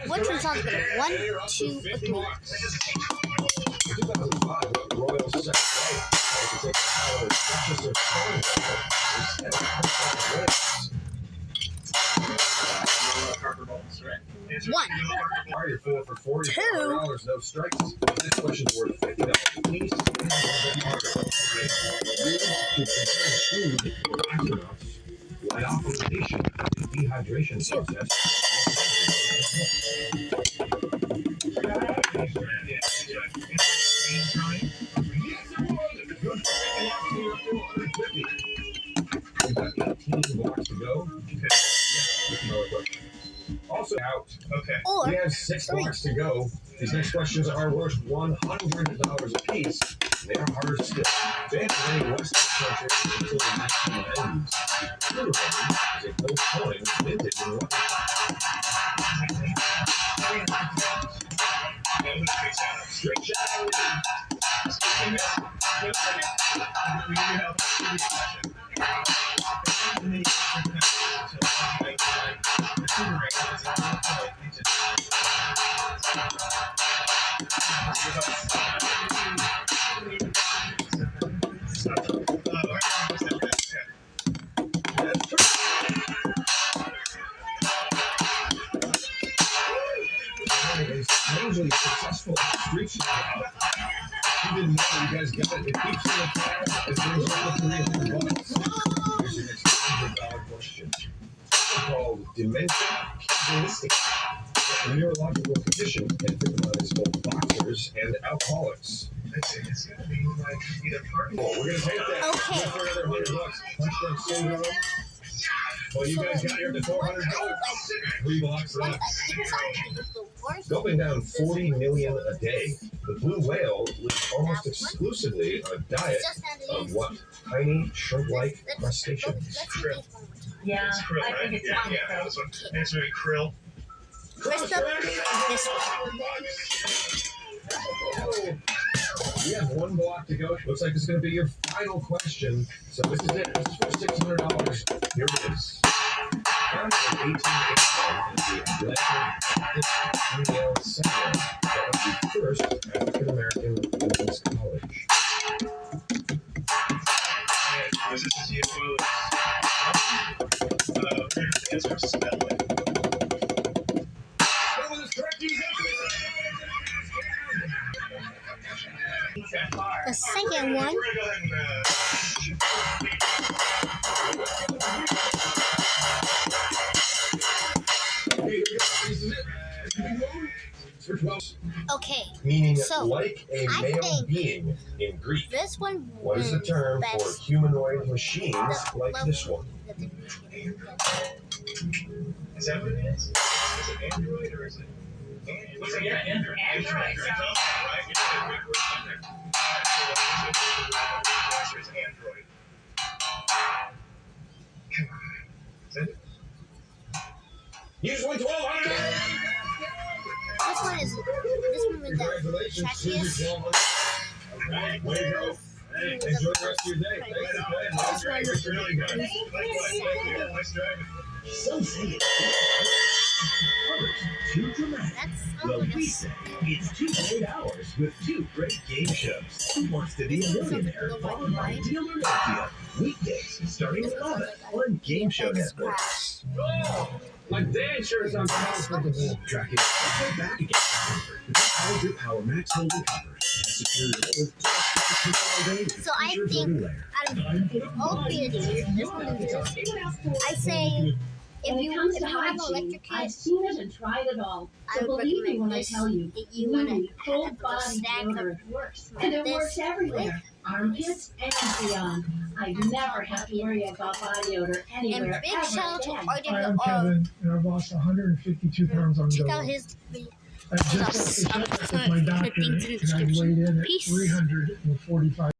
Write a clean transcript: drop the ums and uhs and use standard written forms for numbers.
Which one sounds better? 1, 2, or 3? One. 2. No strikes. This question's worth $50. Please. Lyophilization, the dehydration process. We've got 18 blocks to go. Also out. Okay. Or we have 6 blocks to go. These next questions are worth $100 apiece. They are harder still. They have many Western countries until the 1990s. True is a gold coin minted in what? Straight shadow. Strangely successful street shooting. You didn't know you guys got it. It keeps in the fire. It brings up to $300. Here's your next $100 question. It's called dementia pugilistica. A neurological condition can victimize both boxers and alcoholics. It's going to be like either party. We're going to take that. Okay. For another $100. Punchdown syndrome. Well, you guys got here to $400. 3 blocks left. Gulping down 40 million a day, the blue whale lives almost exclusively on a diet of what? Tiny shrimp-like crustaceans. Krill. Yeah, It's krill, I right? think it's Yeah, this one. It's very krill. Crystal, this one. We have 1 block to go. Looks like this is going to be your final question. So this is it. This is for $600. Here it is. Founded in 1881 as the Atlantic Female Seminary, that was the first African-American women's college. This is UFOs. Answer is spelling. Spelling is correct. The second one. We're going to go ahead and This is it. It's for 12. Okay, Meaning so, like a I male think being in Greek. this one What is the wins term for best. humanoid machines The like level this one? that they- is that what it is? Is it Android or is it? What's it? Yeah, Android. Android. Right? You did a great word on there. The answer is Android. Come on. Is that it? You just won $1,200. This one is the Congratulations, trackiest. Susie. All right, way to go. Hey, enjoy the rest of your day. Thanks for playing. This one It's really good. Nice driving. Some say it's others too dramatic. That sounds Well, like we a say it's 2 great hours with 2 great game shows. Who Wants to Be a Millionaire? Followed by Deal or No Deal. Weekdays starting at 11 on Game Show Network. My dad sure sounds comfortable. Track it right back again. With your Power Max holding covers. Superior with just So I think out of all 3 of these, this one is the I say if you have an electric I've kit, seen it and tried it all. I So would believe me recommend when I this. tell you, That you want really, to full have a body stack deodorant of works. like And it this works everywhere. Armpits and beyond. I never have to worry about body odor anywhere. and big ever shout out to again. Hi, RW I'm Kevin, and I've lost 152 pounds on check Go. out his I just got the check with my doctor, and I weighed in at Peace. 345